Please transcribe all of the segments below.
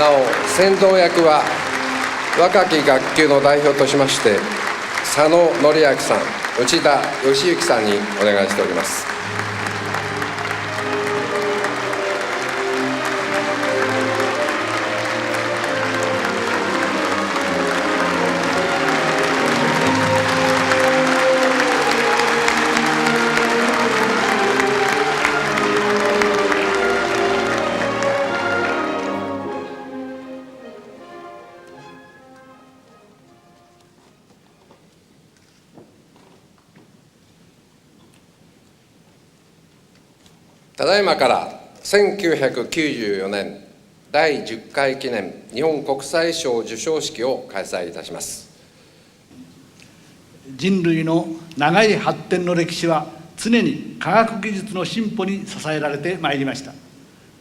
なお、先導役は若き学級の代表としまして佐野則明さん、内田義行さんにお願いしております。ただいまから1994年第10回記念日本国際賞授賞式を開催いたします。人類の長い発展の歴史は常に科学技術の進歩に支えられてまいりました。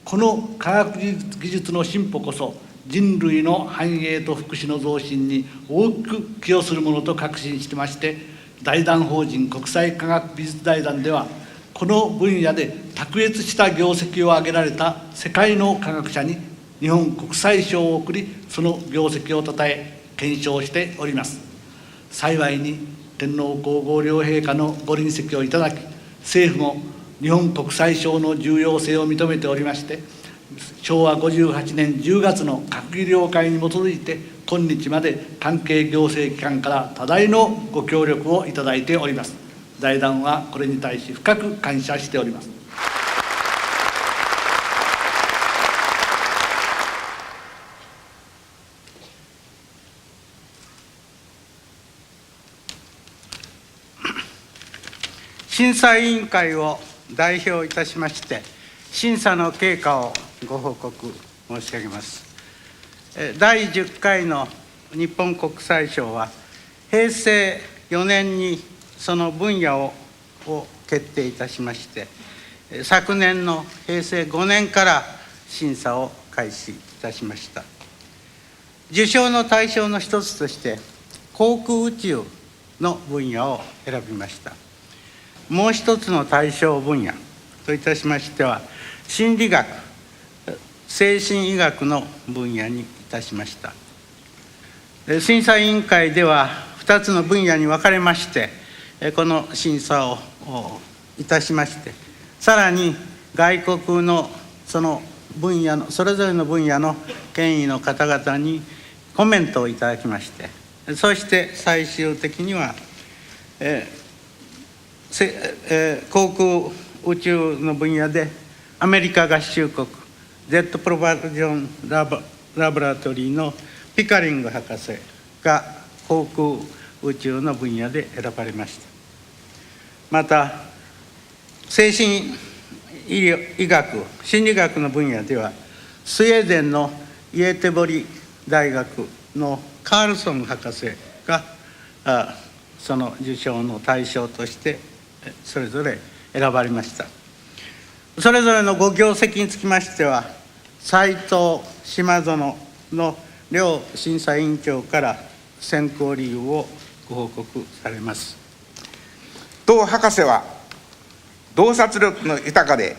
この科学技術の進歩こそ人類の繁栄と福祉の増進に大きく寄与するものと確信してまして、財団法人国際科学技術財団ではこの分野で卓越した業績を上げられた世界の科学者に日本国際賞を贈り、その業績をたたえ顕彰しております。幸いに天皇皇后両陛下のご臨席をいただき、政府も日本国際賞の重要性を認めておりまして、昭和58年10月の閣議了解に基づいて今日まで関係行政機関から多大のご協力をいただいております。財団はこれに対し深く感謝しております。審査委員会を代表いたしまして、審査の経過をご報告申し上げます。第10回の日本国際賞は、平成4年にその分野を決定いたしまして、昨年の平成5年から審査を開始いたしました。受賞の対象の一つとして、航空宇宙の分野を選びました。もう一つの対象分野といたしましては、心理学、精神医学の分野にいたしました。審査委員会では2つの分野に分かれまして、この審査をいたしまして、さらに外国のその分野のそれぞれの分野の権威の方々にコメントをいただきまして、そして最終的には、航空宇宙の分野でアメリカ合衆国ジェットプロバージョンラボラトリーのピカリング博士が航空宇宙の分野で選ばれました。また精神医学、心理学の分野ではスウェーデンのイエテボリ大学のカールソン博士がその受賞の対象としてそれぞれ選ばれました。それぞれのご業績につきましては、斉藤島園の両審査委員長から選考理由をご報告されます。当博士は洞察力の豊かで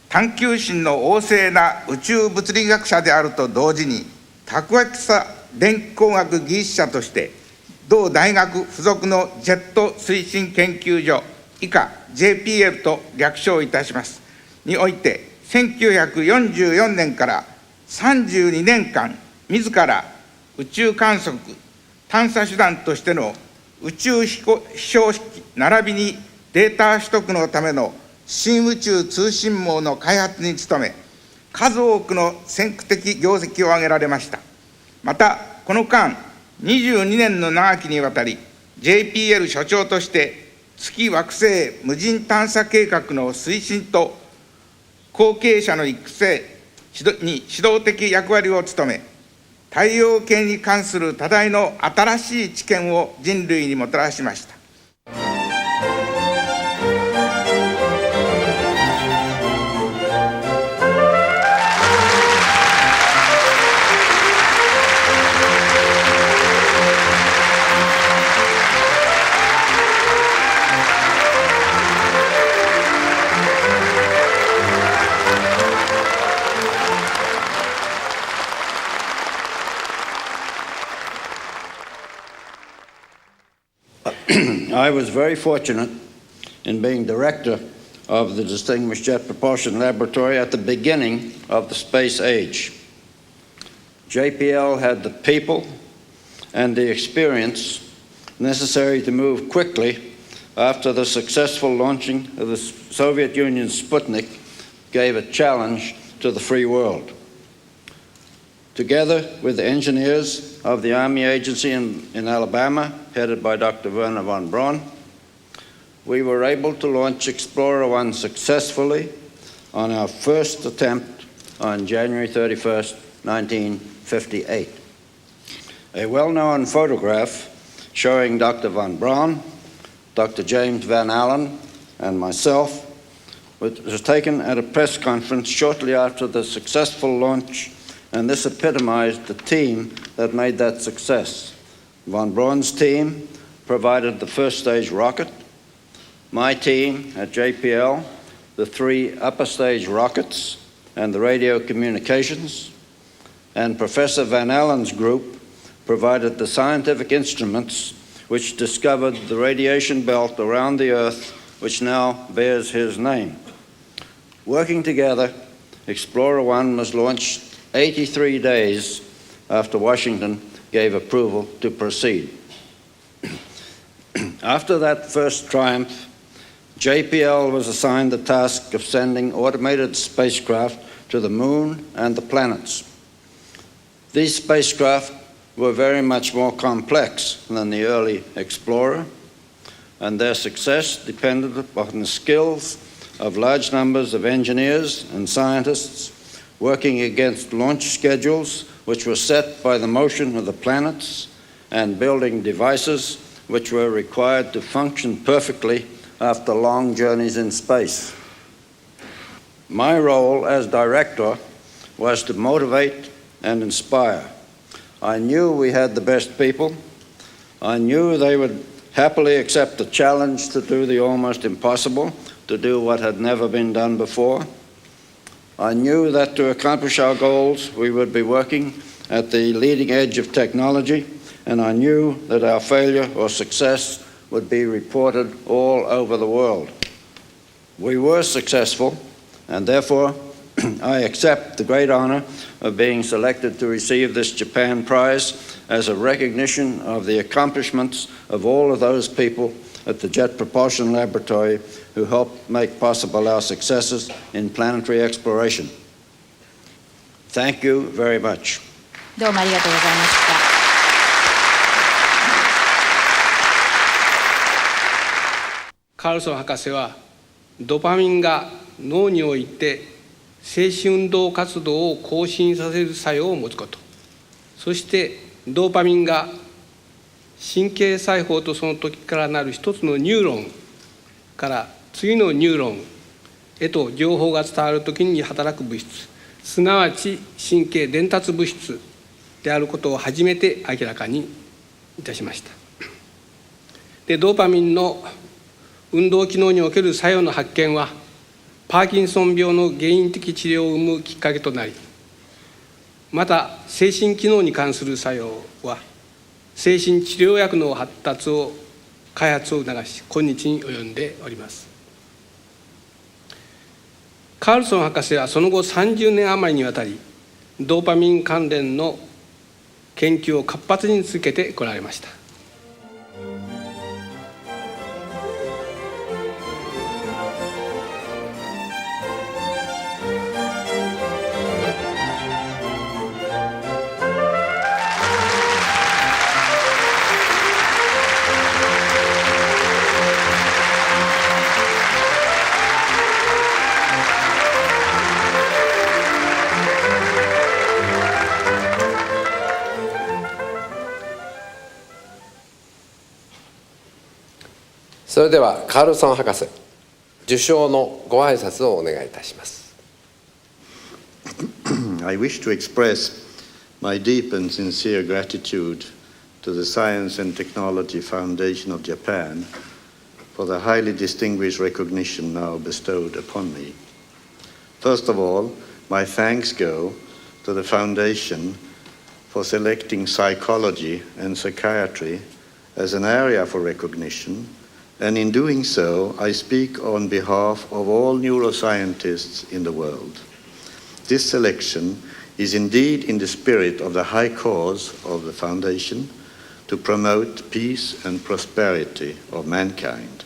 探求心の旺盛な宇宙物理学者であると同時に、卓越した電気工学技術者として同大学附属のジェット推進研究所以下 JPL と略称いたしますにおいて、1944年から32年間自ら宇宙観測探査手段としての宇宙飛翔式並びにデータ取得のための新宇宙通信網の開発に努め、数多くの先駆的業績を上げられました。またこの間22年の長きにわたり JPL 所長として月惑星無人探査計画の推進と後継者の育成に指導的役割を務め、太陽系に関する多大の新しい知見を人類にもたらしました。I was very fortunate in being director of the Distinguished Jet Propulsion Laboratory at the beginning of the space age. JPL had the people and the experience necessary to move quickly after the successful launching of the Soviet Union's Sputnik gave a challenge to the free world. Together with the engineers of the Army Agency in Alabama, headed by Dr. Werner von Braun, we were able to launch Explorer 1 successfully on our first attempt on January 31st, 1958. A well-known photograph showing Dr. von Braun, Dr. James Van Allen, and myself was taken at a press conference shortly after the successful launch, and this epitomized the team that made that success. Von Braun's team provided the first stage rocket, my team at JPL, the 3 upper stage rockets and the radio communications, and Professor Van Allen's group provided the scientific instruments which discovered the radiation belt around the Earth, which now bears his name. Working together, Explorer 1 was launched 83 days after Washington gave approval to proceed. After that first triumph, JPL was assigned the task of sending automated spacecraft to the moon and the planets. These spacecraft were very much more complex than the early Explorer, and their success depended upon the skills of large numbers of engineers and scientists working against launch schedules which were set by the motion of the planets and building devices which were required to function perfectly after long journeys in space. My role as director was to motivate and inspire. I knew we had the best people. I knew they would happily accept the challenge to do the almost impossible, to do what had never been done before. I knew that to accomplish our goals, we would be working at the leading edge of technology, and I knew that our failure or success would be reported all over the world. We were successful, and therefore I accept the great honor of being selected to receive this Japan Prize as a recognition of the accomplishments of all of those people at the Jet Propulsion Laboratory who helped make possible our successes in planetary exploration. Thank you very much. どうもありがとうございました。カールソン博士はドパミンが脳において精神運動活動を更新させる作用を持つこと、そしてドーパミンが神経細胞とその時からなる一つのニューロンから次のニューロンへと情報が伝わる時に働く物質、すなわち神経伝達物質であることを初めて明らかにいたしました。で、ドーパミンの運動機能における作用の発見はパーキンソン病の原因的治療を生むきっかけとなり、また精神機能に関する作用は精神治療薬の開発を促し、今日に及んでおります。カールソン博士はその後30年余りにわたりドーパミン関連の研究を活発に続けてこられました。それではカールソン博士、受賞のご挨拶をお願いいたします。I wish to express my deep and sincere gratitude to the Science and Technology Foundation of Japan for the highly distinguished recognition now bestowed upon me. First of all, my thanks go to the Foundation for selecting psychology and psychiatry as an area for recognition, and in doing so, I speak on behalf of all neuroscientists in the world. This selection is indeed in the spirit of the high cause of the Foundation to promote peace and prosperity of mankind.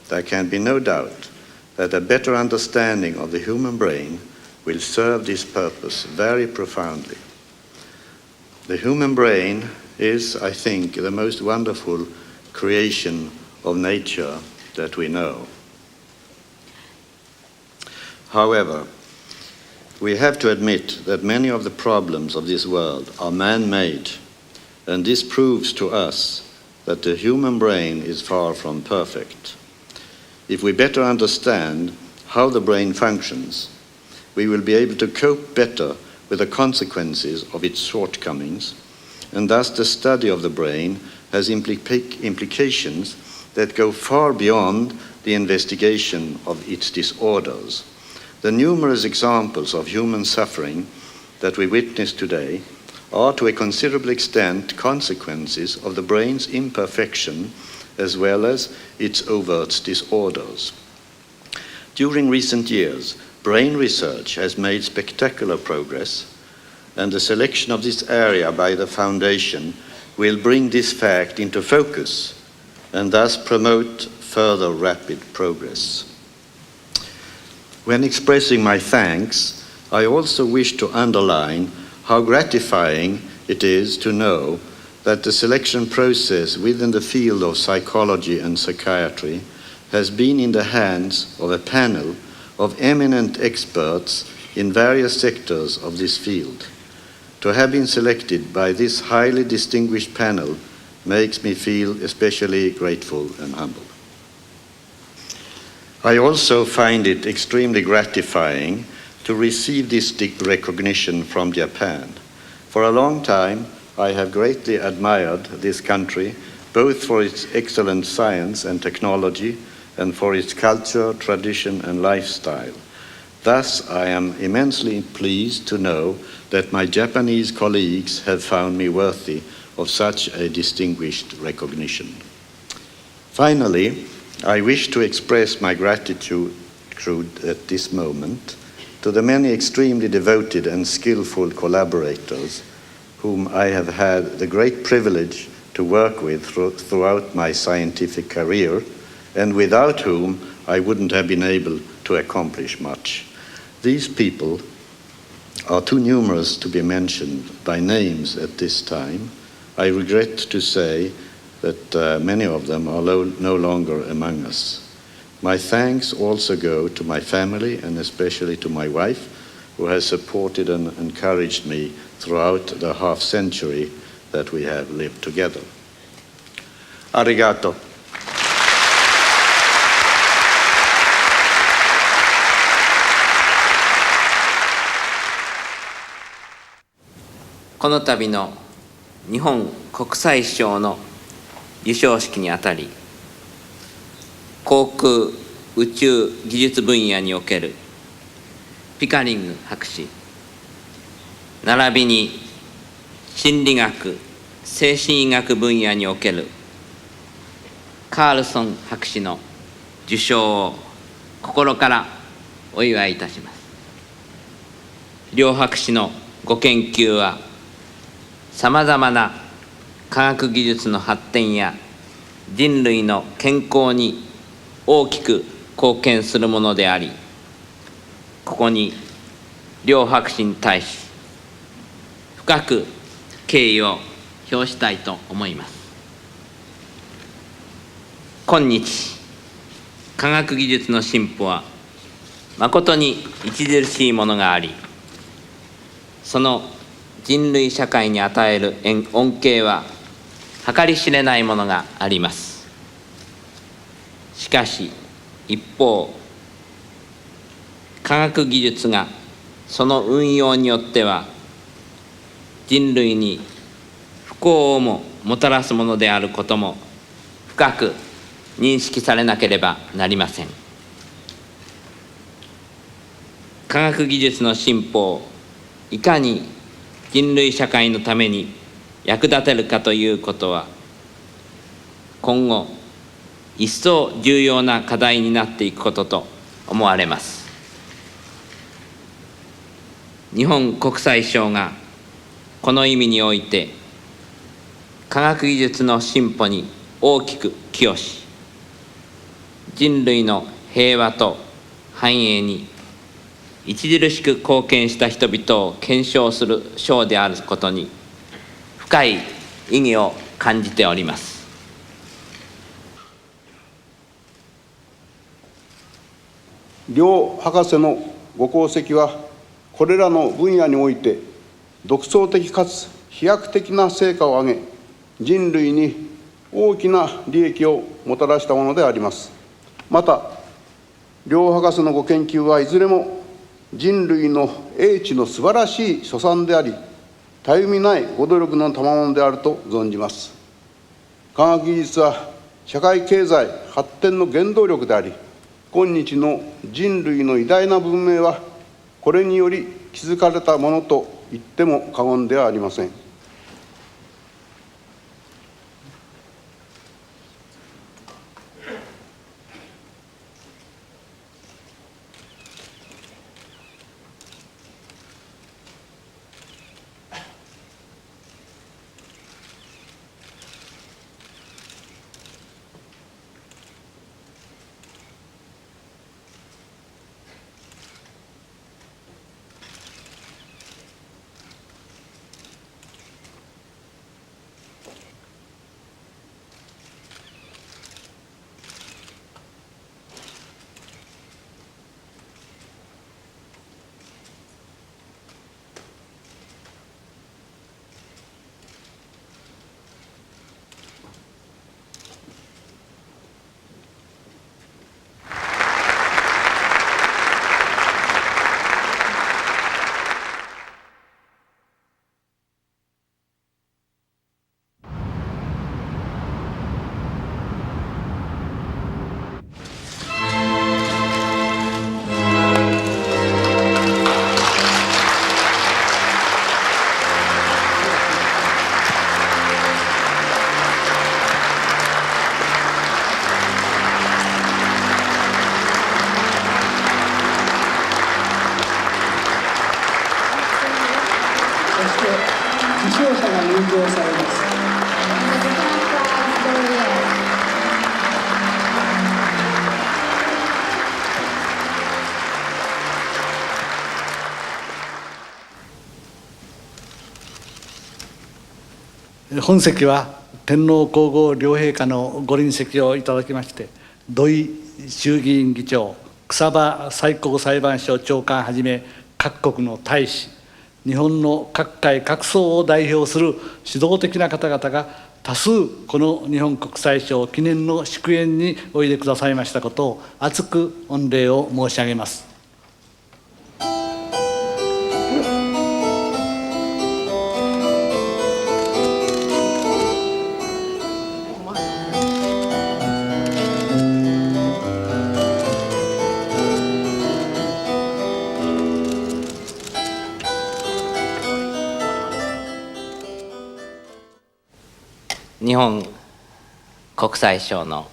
There can be no doubt that a better understanding of the human brain will serve this purpose very profoundly. The human brain is, I think, the most wonderful creation of nature that we know. However, we have to admit that many of the problems of this world are man-made, and this proves to us that the human brain is far from perfect. If we better understand how the brain functions, we will be able to cope better with the consequences of its shortcomings, and thus the study of the brain has implications that go far beyond the investigation of its disorders. The numerous examples of human suffering that we witness today are to a considerable extent consequences of the brain's imperfection as well as its overt disorders. During recent years, brain research has made spectacular progress, and the selection of this area by the Foundation will bring this fact into focus and thus promote further rapid progress. When expressing my thanks, I also wish to underline how gratifying it is to know that the selection process within the field of psychology and psychiatry has been in the hands of a panel of eminent experts in various sectors of this field. To have been selected by this highly distinguished panel makes me feel especially grateful and humble. I also find it extremely gratifying to receive this recognition from Japan. For a long time, I have greatly admired this country, both for its excellent science and technology and for its culture, tradition, and lifestyle. Thus, I am immensely pleased to know that my Japanese colleagues have found me worthy of such a distinguished recognition. Finally, I wish to express my gratitude at this moment to the many extremely devoted and skillful collaborators whom I have had the great privilege to work with throughout my scientific career, and without whom I wouldn't have been able to accomplish much. These people are too numerous to be mentioned by names at this time. I regret to say that many of them are no longer among us. My thanks also go to my family and especially to my wife, who has supported and encouraged me throughout the half-century that we have lived together. Arigato.この度の日本国際賞の授賞式にあたり、航空宇宙技術分野におけるピカリング博士、並びに心理学・精神医学分野におけるカールソン博士の受賞を心からお祝いいたします。両博士のご研究はさまざまな科学技術の発展や人類の健康に大きく貢献するものであり、ここに両博士に対し深く敬意を表したいと思います。今日、科学技術の進歩は誠に著しいものがあり、その人類社会に与える恩恵は計り知れないものがあります。しかし一方、科学技術がその運用によっては人類に不幸をももたらすものであることも深く認識されなければなりません。科学技術の進歩をいかに人類社会のために役立てるかということは、今後一層重要な課題になっていくことと思われます。日本国際賞がこの意味において科学技術の進歩に大きく寄与し、人類の平和と繁栄に著しく貢献した人々を顕彰する賞であることに深い意義を感じております。両博士のご功績は、これらの分野において独創的かつ飛躍的な成果を上げ、人類に大きな利益をもたらしたものであります。また、両博士のご研究はいずれも人類の英知の素晴らしい所産であり、たゆみないご努力の賜物であると存じます。科学技術は社会経済発展の原動力であり、今日の人類の偉大な文明は、これにより築かれたものと言っても過言ではありません。受賞者が入場されます。本席は天皇皇后両陛下のご臨席をいただきまして、土井衆議院議長、草場最高裁判所長官はじめ各国の大使、日本の各界各層を代表する指導的な方々が多数この日本国際賞記念の祝宴においでくださいましたことを厚く御礼を申し上げます。日本国際賞の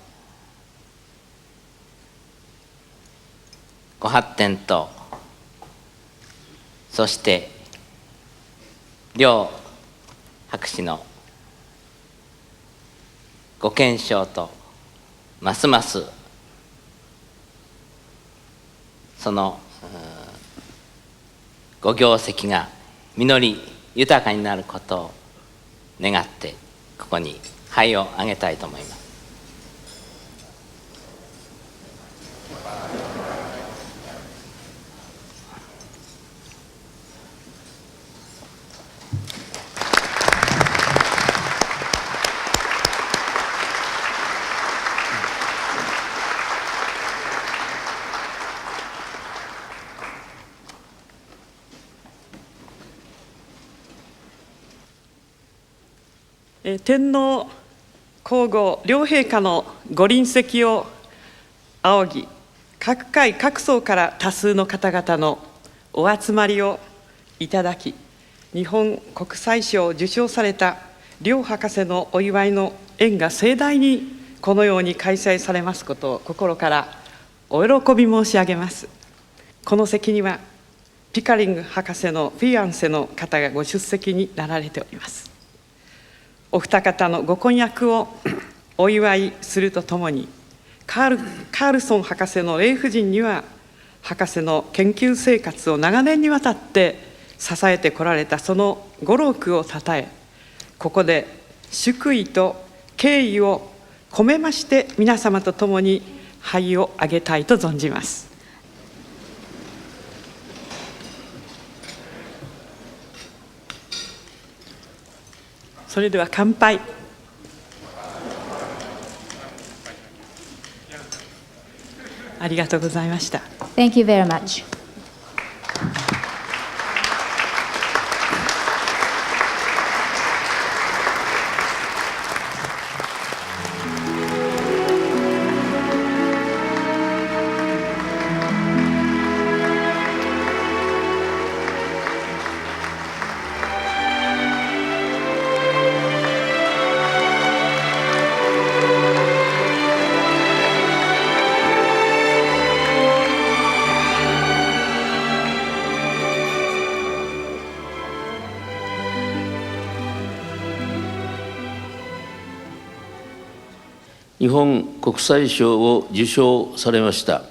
ご発展と、そして両博士のご健勝と、ますますそのご業績が実り豊かになることを願って、ここに杯をあげたいと思います。天皇皇后両陛下のご臨席を仰ぎ、各界各層から多数の方々のお集まりをいただき、日本国際賞を受賞された両博士のお祝いの宴が盛大にこのように開催されますことを心からお喜び申し上げます。この席にはピカリング博士のフィアンセの方がご出席になられております。お二方のご婚約をお祝いするとともに、カールソン博士の霊夫人には博士の研究生活を長年にわたって支えてこられたそのご労苦をたたえ、ここで祝意と敬意を込めまして皆様と共に杯をあげたいと存じます。それでは乾杯。ありがとうございました。Thank you very much. 日本国際賞を受賞されました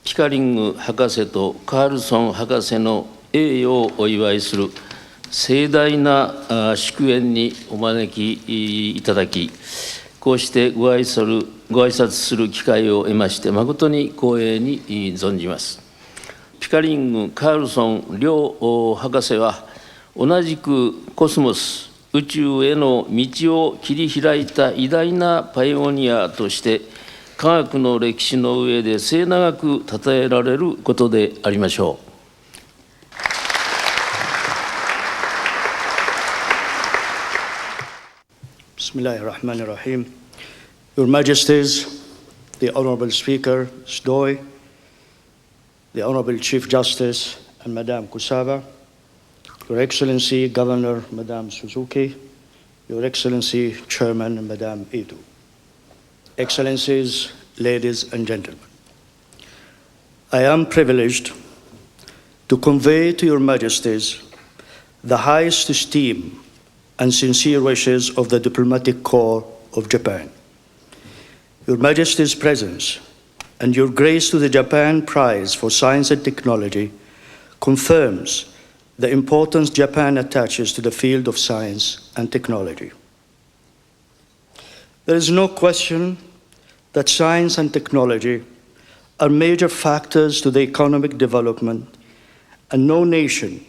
ピカリング博士とカールソン博士の栄誉をお祝いする盛大な祝宴にお招きいただき、こうしてご挨拶する機会を得まして誠に光栄に存じます。ピカリング、カールソン両博士は同じくコスモス宇宙への道を切り開いた偉大なパイオニアとして科学の歴史の上で末永く称えられることでありましょう。Bismillahirrahmanirrahim. Your Majesties, the Honorable Speaker Sdoy, the Honorable Chief Justice and Madame Kusaba, Your Excellency Governor Madame Suzuki, Your Excellency Chairman Madame Ito, Excellencies, ladies and gentlemen, I am privileged to convey to Your Majesties the highest esteem and sincere wishes of the diplomatic corps of Japan. Your Majesty's presence and your grace to the JapanPrize for Science and Technology confirms the importance Japan attaches to the field of science and technology. There is no question that science and technology are major factors to the economic development, and no nation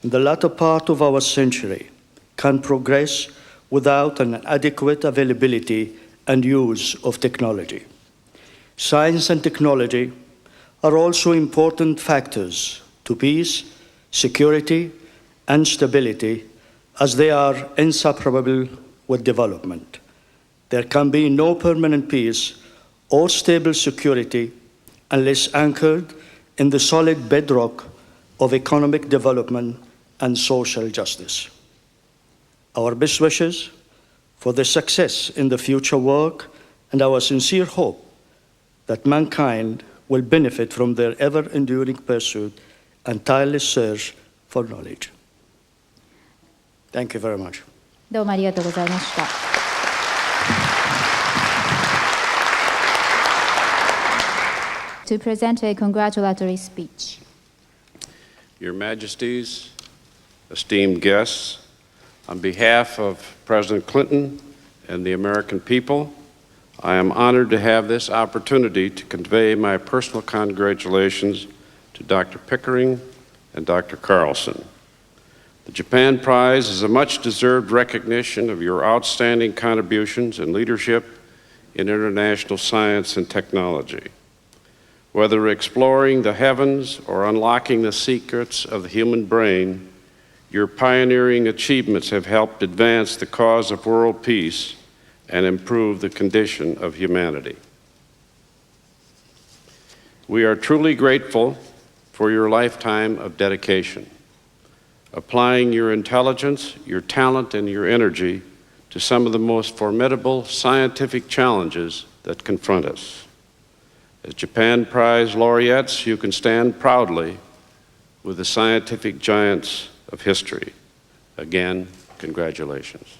in the latter part of our century can progress without an adequate availability and use of technology. Science and technology are also important factors to peace, security, and stability, as they are inseparable with development. There can be no permanent peace or stable security unless anchored in the solid bedrock of economic development and social justice. Our best wishes for the success in the future work and our sincere hope that mankind will benefit from their ever-enduring pursuit and tireless search for knowledge. Thank you very much. どうもありがとうございました。To present a congratulatory speech. Your Majesties, esteemed guests, on behalf of President Clinton and the American people, I am honored to have this opportunity to convey my personal congratulations to Dr. Pickering and Dr. Carlson. The JapanPrize is a much-deserved recognition of your outstanding contributions and leadership in international science and technology. Whether exploring the heavens or unlocking the secrets of the human brain, your pioneering achievements have helped advance the cause of world peace and improve the condition of humanity. We are truly grateful for your lifetime of dedication, applying your intelligence, your talent, and your energy to some of the most formidable scientific challenges that confront us. As JapanPrize laureates, you can stand proudly with the scientific giants of history. Again, congratulations.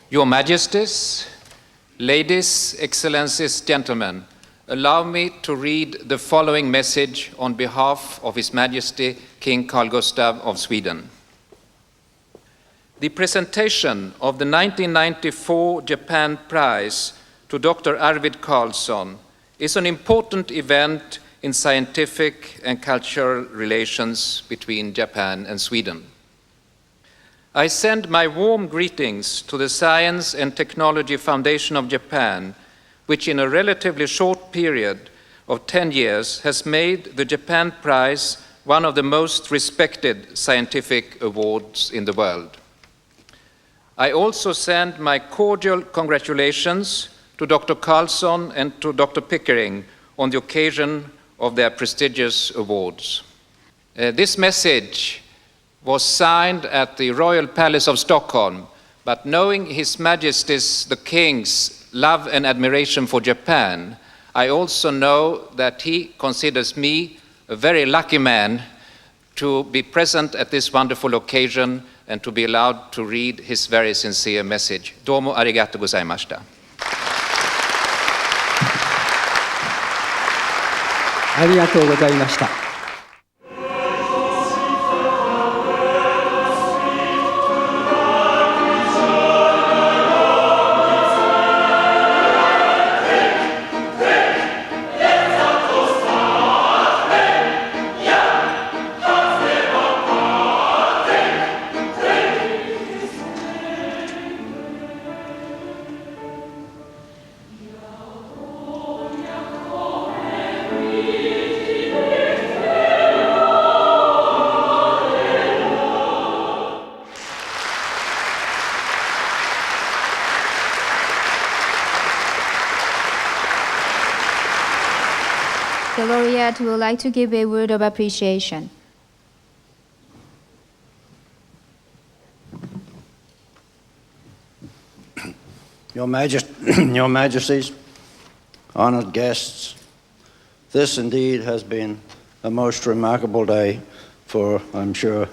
Your Majesties, ladies, excellencies, gentlemen, allow me to read the following message on behalf of His Majesty King Carl Gustaf of Sweden. The presentation of the 1994 Japan Prize to Dr. Arvid Carlsson is an important event in scientific and cultural relations between Japan and Sweden. I send my warm greetings to the Science and Technology Foundation of Japan, which in a relatively short period of 10 years has made the Japan Prize one of the most respected scientific awards in the world. I also send my cordial congratulations to Dr. Carlsson and to Dr. Pickering on the occasion of their prestigious awards. This message was signed at the Royal Palace of Stockholm, but knowing His Majesty's the King's love and admiration for Japan, I also know that he considers me a very lucky man to be present at this wonderful occasion and to be allowed to read his very sincere message. Domo arigatou gozaimashita. ありがとうございました。The laureate would like to give a word of appreciation. Your Majesties, honored guests, this indeed has been a most remarkable day for, I'm sure,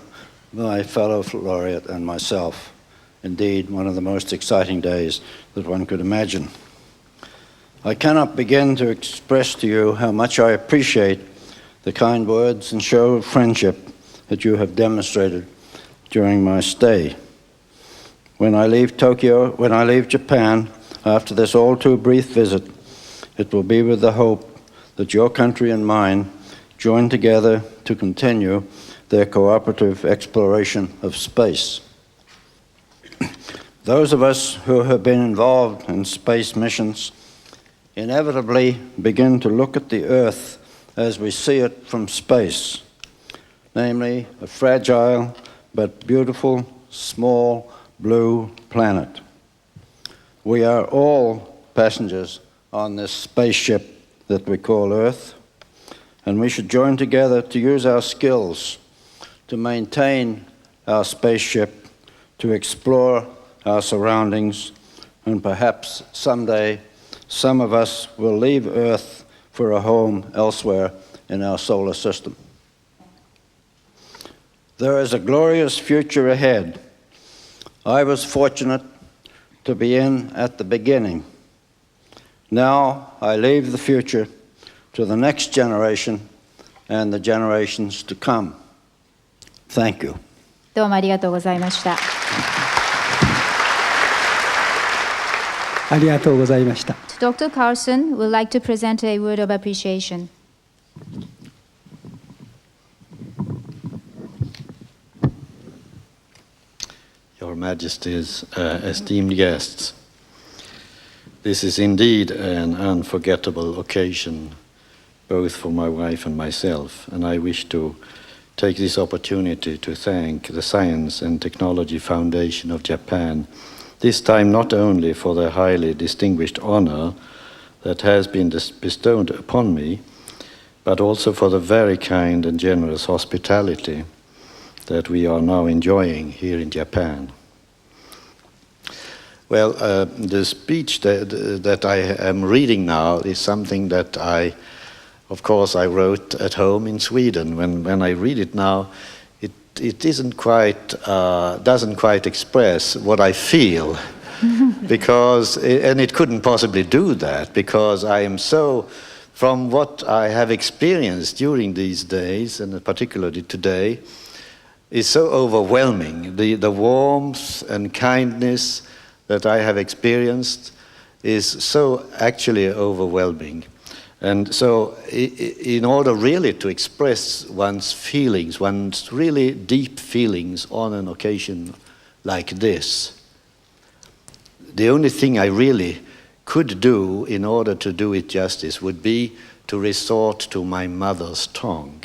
my fellow laureate and myself. Indeed, one of the most exciting days that one could imagine. I cannot begin to express to you how much I appreciate the kind words and show of friendship that you have demonstrated during my stay. When I leave Japan, after this all too brief visit, it will be with the hope that your country and mine join together to continue their cooperative exploration of space. Those of us who have been involved in space missions inevitably begin to look at the Earth as we see it from space, namely a fragile but beautiful, small, blue planet. We are all passengers on this spaceship that we call Earth, and we should join together to use our skills to maintain our spaceship, to explore our surroundings, and perhaps someday some of us will leave Earth for a home elsewhere in our solar system. There is a glorious future ahead. I was fortunate to be in at the beginning. Now I leave the future to the next generation and the generations to come. Thank you. どうもありがとうございました。ありがとうございました。Dr. Carlsson would like to present a word of appreciation. Your Majesties, esteemed guests, this is indeed an unforgettable occasion, both for my wife and myself, and I wish to take this opportunity to thank the Science and Technology Foundation of Japan, this time not only for their highly distinguished honor, that has been bestowed upon me, but also for the very kind and generous hospitality that we are now enjoying here in Japan. Well, the speech that I am reading now is something that of course, I wrote at home in Sweden. When I read it now, it doesn't quite express what I feel, and it couldn't possibly do that, because I am so, from what I have experienced during these days, and particularly today, is so overwhelming. The warmth and kindness that I have experienced is so actually overwhelming. And so in order really to express one's feelings, one's really deep feelings on an occasion like this, the only thing I really could do in order to do it justice would be to resort to my mother's tongue.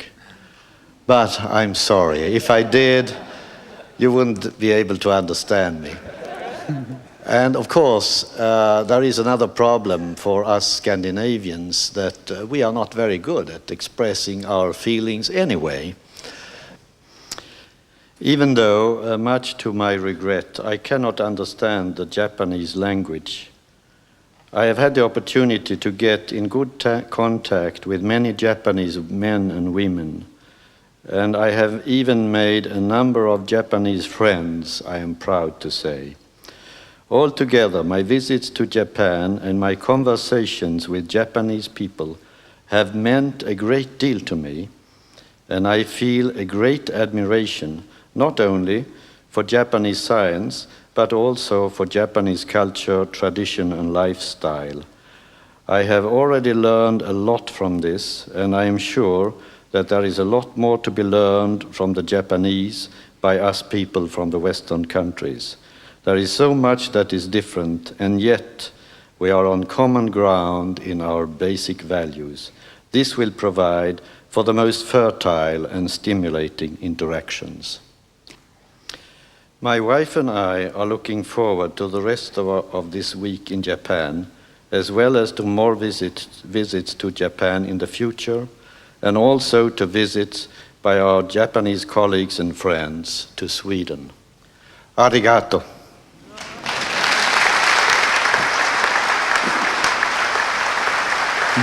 But I'm sorry, if I did, you wouldn't be able to understand me. And of course, there is another problem for us Scandinavians, that we are not very good at expressing our feelings anyway. Even though, much to my regret, I cannot understand the Japanese language, I have had the opportunity to get in good contact with many Japanese men and women, and I have even made a number of Japanese friends, I am proud to say. Altogether, my visits to Japan and my conversations with Japanese people have meant a great deal to me, and I feel a great admiration, not only for Japanese science, but also for Japanese culture, tradition, and lifestyle. I have already learned a lot from this, and I am sure that there is a lot more to be learned from the Japanese by us people from the Western countries. There is so much that is different, and yet we are on common ground in our basic values. This will provide for the most fertile and stimulating interactions. My wife and I are looking forward to the rest of this week in Japan, as well as to more visits to Japan in the future, and also to visits by our Japanese colleagues and friends to Sweden. Arigato.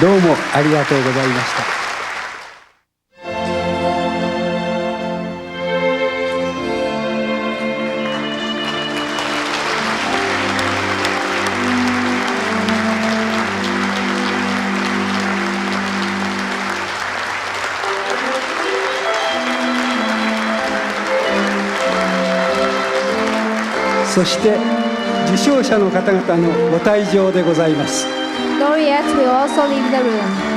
どうもありがとうございました。そして受賞者の方々のご退場でございます。Laureates will also leave the room. .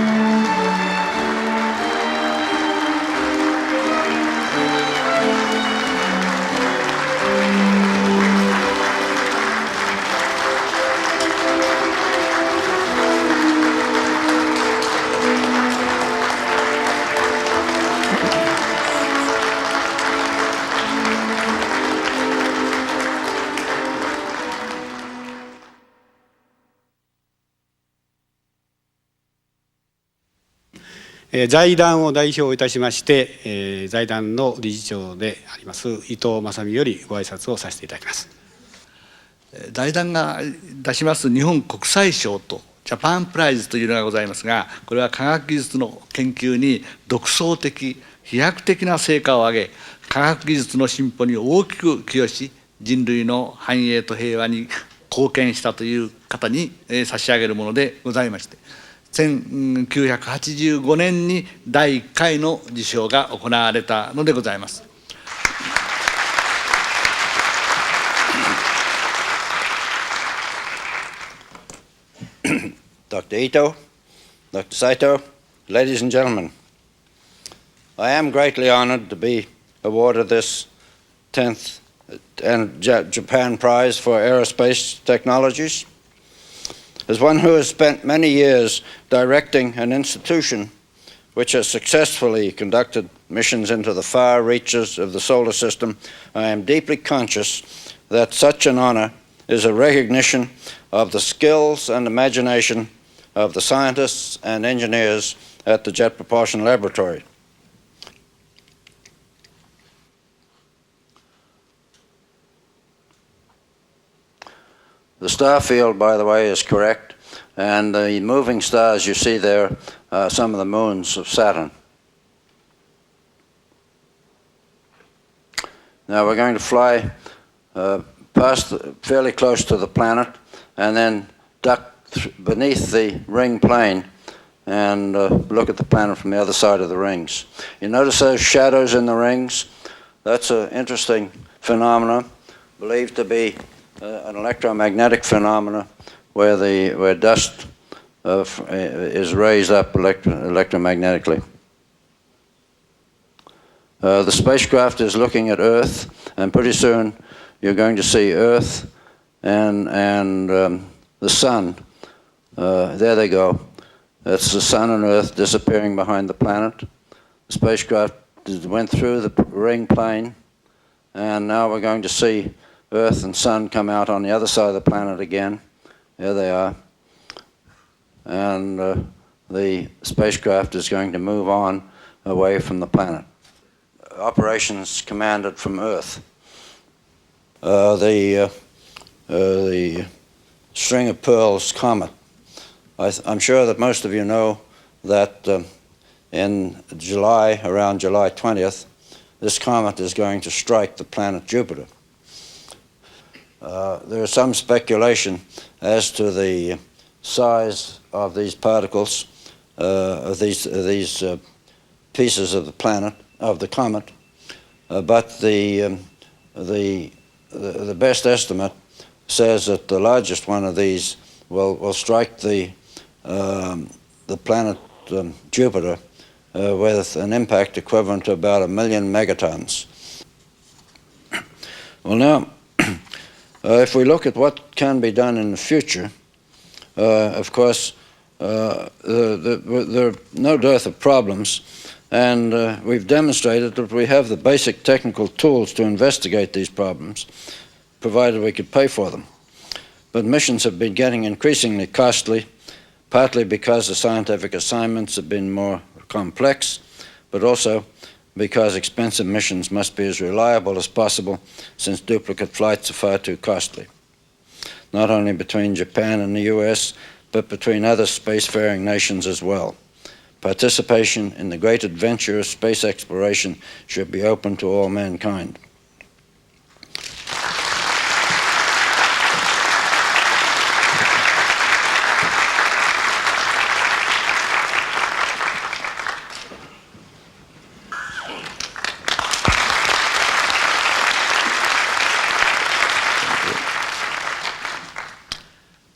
財団を代表いたしまして、財団の理事長であります伊藤正美よりご挨拶をさせていただきます。財団が出します日本国際賞とジャパンプライズというのがございますが、これは科学技術の研究に独創的飛躍的な成果を上げ、科学技術の進歩に大きく寄与し、人類の繁栄と平和に貢献したという方に差し上げるものでございまして、1985年に第1回の受賞が行われたのでございます。Dr. Ito, Dr. Saito, ladies and gentlemen, I am greatly honored to be awarded this 10th Japan Prize for Aerospace Technologies. As one who has spent many years directing an institution which has successfully conducted missions into the far reaches of the solar system, I am deeply conscious that such an honor is a recognition of the skills and imagination of the scientists and engineers at the Jet Propulsion Laboratory. The star field, by the way, is correct, and the moving stars you see there are some of the moons of Saturn. Now we're going to fly fairly close to the planet and then duck beneath the ring plane and look at the planet from the other side of the rings. You notice those shadows in the rings? That's an interesting phenomenon, believed to be an electromagnetic phenomena where dust is raised up electromagnetically. The spacecraft is looking at Earth, and pretty soon you're going to see Earth and the Sun. There they go. That's the Sun and Earth disappearing behind the planet. The spacecraft went through the ring plane, and now we're going to see Earth and Sun come out on the other side of the planet again. There they are. And the spacecraft is going to move on away from the planet. Operations commanded from Earth. The String of Pearls comet. I'm sure that most of you know that in July, around July 20th, this comet is going to strike the planet Jupiter. There is some speculation as to the size of these particles, of these pieces of the planet, of the comet, but the best estimate says that the largest one of these will strike the planet Jupiter with an impact equivalent to about 1 million megatons. Well, now, if we look at what can be done in the future, of course, there are no dearth of problems, and we've demonstrated that we have the basic technical tools to investigate these problems, provided we could pay for them. But missions have been getting increasingly costly, partly because the scientific assignments have been more complex, but also because expensive missions must be as reliable as possible, since duplicate flights are far too costly, not only between Japan and the US, but between other spacefaring nations as well. Participation in the great adventure of space exploration should be open to all mankind.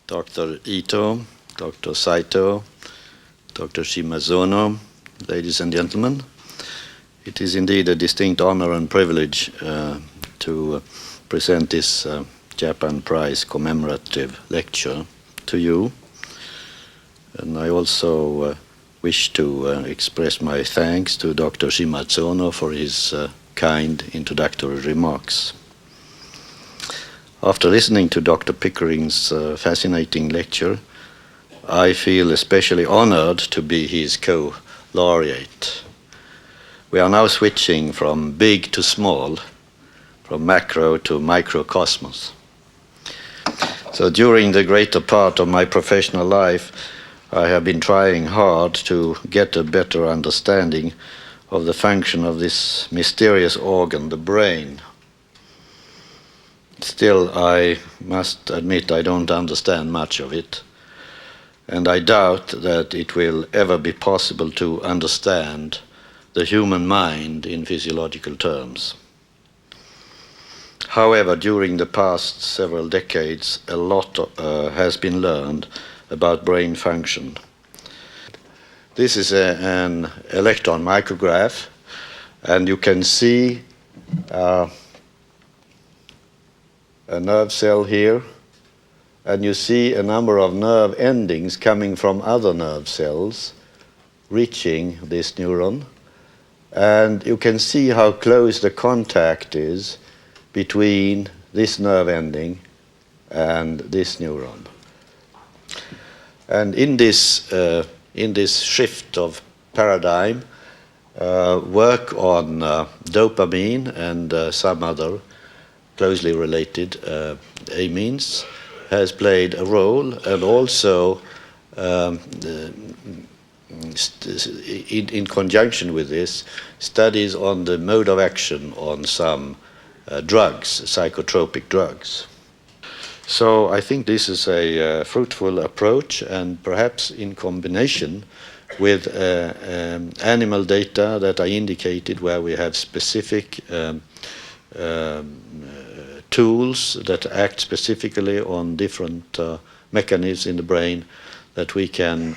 Dr. Ito, Dr. Saito, Dr. Shimazono, ladies and gentlemen, it is indeed a distinct honor and privilege to present this JapanPrize commemorative lecture to you. And I also wish to express my thanks to Dr. Shimazono for his kind introductory remarks. After listening to Dr. Pickering's fascinating lecture, I feel especially honored to be his co-laureate. We are now switching from big to small, from macro to microcosmos. So during the greater part of my professional life, I have been trying hard to get a better understanding of the function of this mysterious organ, the brain. Still, I must admit I don't understand much of it, and I doubt that it will ever be possible to understand the human mind in physiological terms. However, during the past several decades, a lot has been learned about brain function. This is an electron micrograph, and you can see a nerve cell here, and you see a number of nerve endings coming from other nerve cells reaching this neuron, and you can see how close the contact is between this nerve ending and this neuron. And in this shift of paradigm, work on dopamine and some other closely related amines has played a role, and also in conjunction with this, studies on the mode of action on some drugs, psychotropic drugs. So I think this is a fruitful approach, and perhaps in combination with animal data that I indicated, where we have specific tools that act specifically on different mechanisms in the brain, that we can,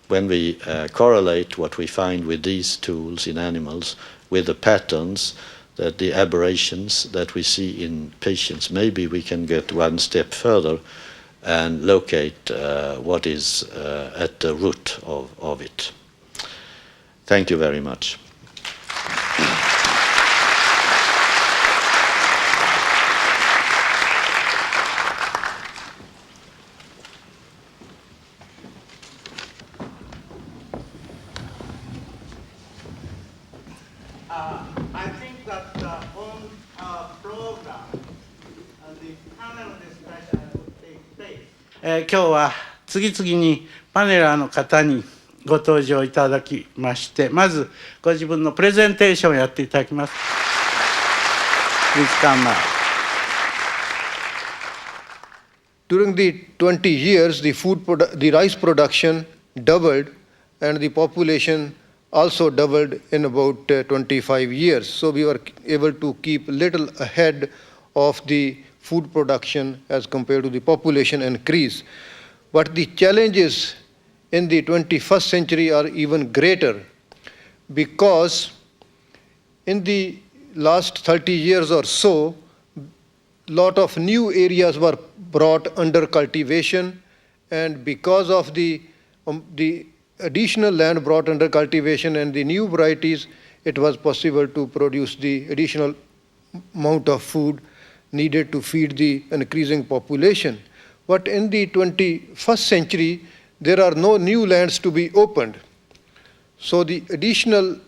when we correlate what we find with these tools in animals with the patterns, that the aberrations that we see in patients, maybe we can get one step further and locate what is at the root of it. Thank you very much. I think that on our program, the panel discussion would take place. 今日は次々にパネラーの方にご登場いただきまして、まずご自分のプレゼンテーションをやっていただきます。Please come up. During the 20 years, the rice production doubled, and the population also doubled in about 25 years. So we were able to keep a little ahead of the food production as compared to the population increase. But the challenges in the 21st century are even greater, because in the last 30 years or so, lot of new areas were brought under cultivation, and because of the additional land brought under cultivation and the new varieties, it was possible to produce the additional amount of food needed to feed the increasing population. But in the 21st century, there are no new lands to be opened. So the additional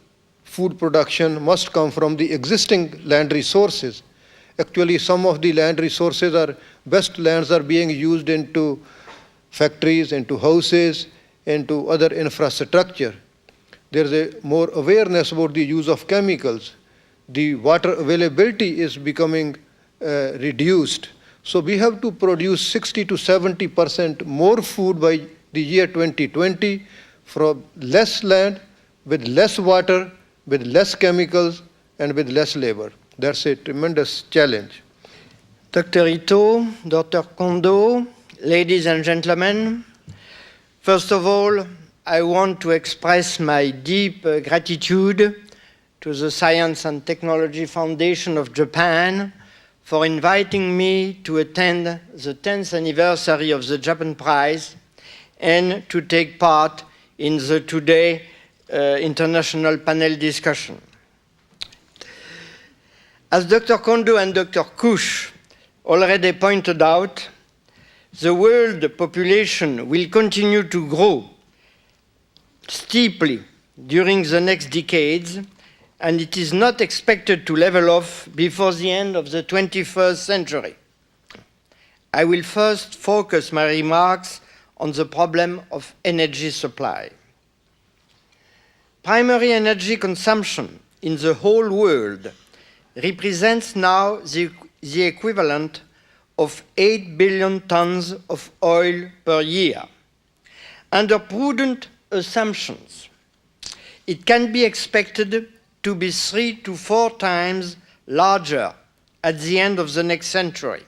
food production must come from the existing land resources. Actually, some of the land resources best lands are being used into factories, into houses, into other infrastructure. There is a more awareness about the use of chemicals. The water availability is becoming reduced. So we have to produce 60 to 70% more food by the year 2020 from less land, with less water, with less chemicals, and with less labor. That's a tremendous challenge. Dr. Ito, Dr. Kondo, ladies and gentlemen, first of all, I want to express my deep gratitude to the Science and Technology Foundation of Japan for inviting me to attend the 10th anniversary of the JapanPrize and to take part in the today international panel discussion. As Dr. Kondo and Dr. Kush already pointed out, the world population will continue to grow steeply during the next decades, and it is not expected to level off before the end of the 21st century. I will first focus my remarks on the problem of energy supply. Primary energy consumption in the whole world represents now the equivalent of 8 billion tons of oil per year. Under prudent assumptions, it can be expected to be 3 to 4 times larger at the end of the next century.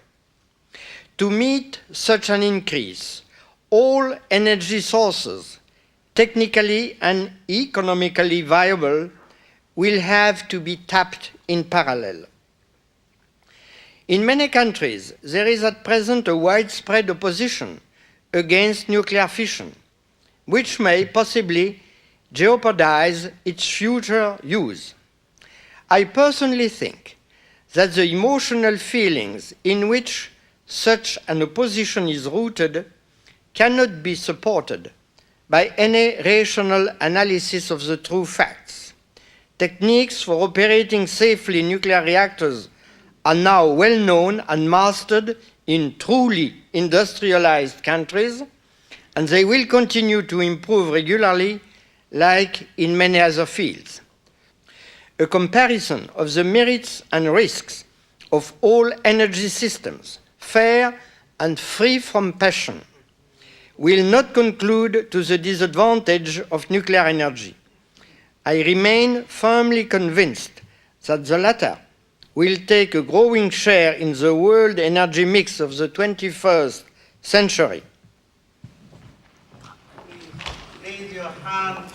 To meet such an increase, all energy sources, technically and economically viable, will have to be tapped in parallel. In many countries, there is at present a widespread opposition against nuclear fission, which may possibly jeopardize its future use. I personally think that the emotional feelings in which such an opposition is rooted cannot be supported by any rational analysis of the true facts. Techniques for operating safely nuclear reactors are now well known and mastered in truly industrialized countries, and they will continue to improve regularly, like in many other fields. A comparison of the merits and risks of all energy systems, fair and free from passion, will not conclude to the disadvantage of nuclear energy. I remain firmly convinced that the latter will take a growing share in the world energy mix of the 21st century. Raise your hand.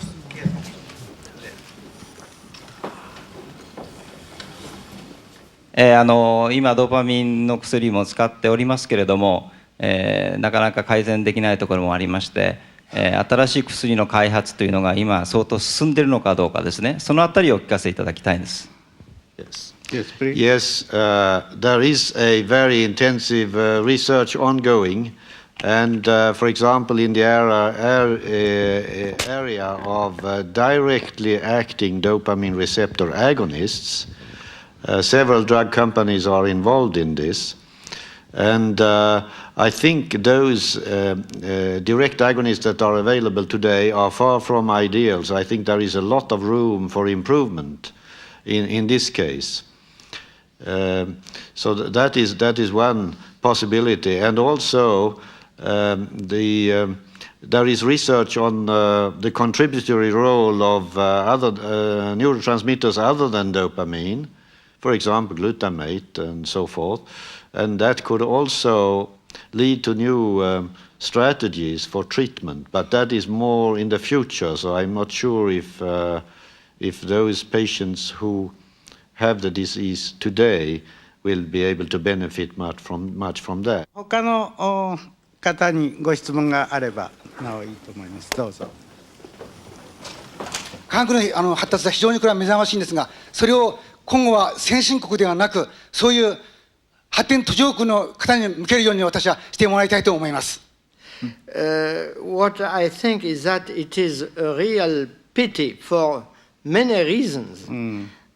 今、ドーパミンの薬も使っておりますけれども、なかなか改善できないところもありまして、新しい薬の開発というのが今相当進んでいるのかどうかですね、そのあたりをお聞かせいただきたいんです。Yes, there is a very intensive research ongoing, and for example, in the area of directly acting dopamine receptor agonists, several drug companies are involved in this, and I think those direct agonists that are available today are far from ideal. So I think there is a lot of room for improvement in this case. So that is one possibility, and also there is research on the contributory role of other neurotransmitters other than dopamine, for example glutamate and so forth, and that could also lead to new strategies for treatment, but that is more in the future, so I'm not sure if those patients who have the disease today will be able to benefit much from that. 他の方にご質問があればなおいいと思います。どうぞ。科学の発達は非常にこれは目覚ましいんですが、それを今後は先進国ではなく、そういう発展途上国の方に向けるように私はしてもらいたいと思います。What I think is that it is a real pity for many reasons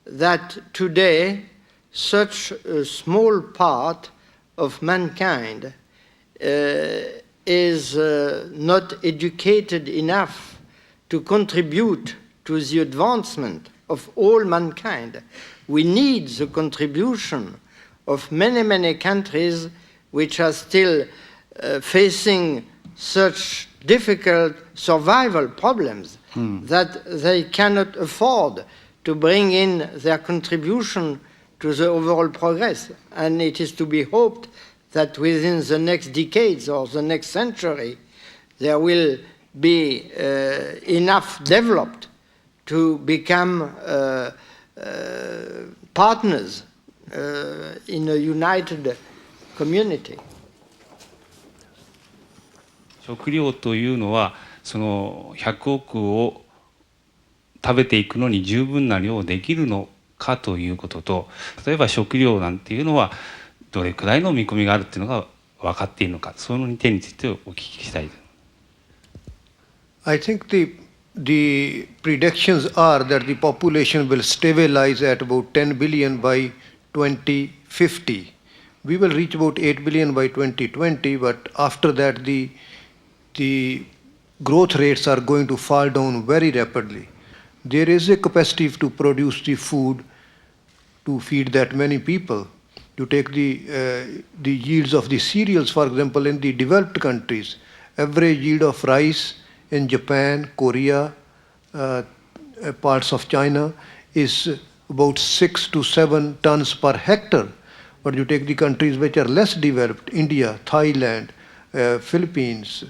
that today such a small part of mankind is not educated enough to contribute to the advancement of all mankind. We need the contribution of many, many countries which are still facing such difficult survival problems that they cannot afford to bring in their contribution to the overall progress. And it is to be hoped that within the next decades or the next century, there will be enough developed to become partners in a united community. 食料というのはその100億を食べていくのに十分な量できるのかということと、例えば食料なんていうのはどれくらいの見込みがあるっていうのが分かっているのか、その2点についてお聞きしたいです。I think the predictions are that the population will stabilize at about 10 billion by 2050. We will reach about 8 billion by 2020, but after that the growth rates are going to fall down very rapidly. There is a capacity to produce the food to feed that many people. You take the yields of the cereals, for example, in the developed countries, average yield of rice in Japan, Korea, parts of China is about 6 to 7 tons per hectare. But you take the countries which are less developed, India, Thailand, Philippines,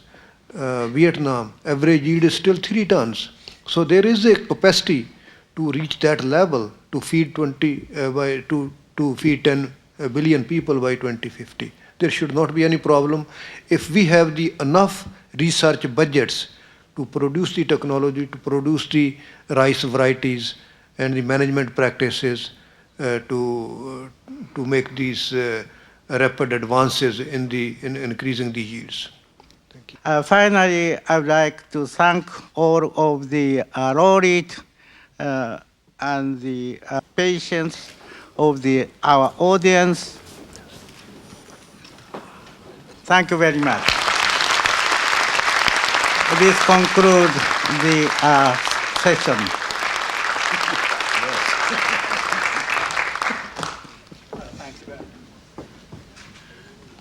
Vietnam, average yield is still 3 tons. So there is a capacity to reach that level to feed to feed 10 billion people by 2050. There should not be any problem if we have the enough research budgets to produce the technology, to produce the rice varieties and the management practices to make these rapid advances in increasing the yields. Finally, I would like to thank all of the laureate and the patience of our audience. Thank you very much. This concludes the session.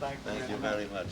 Thank you very much.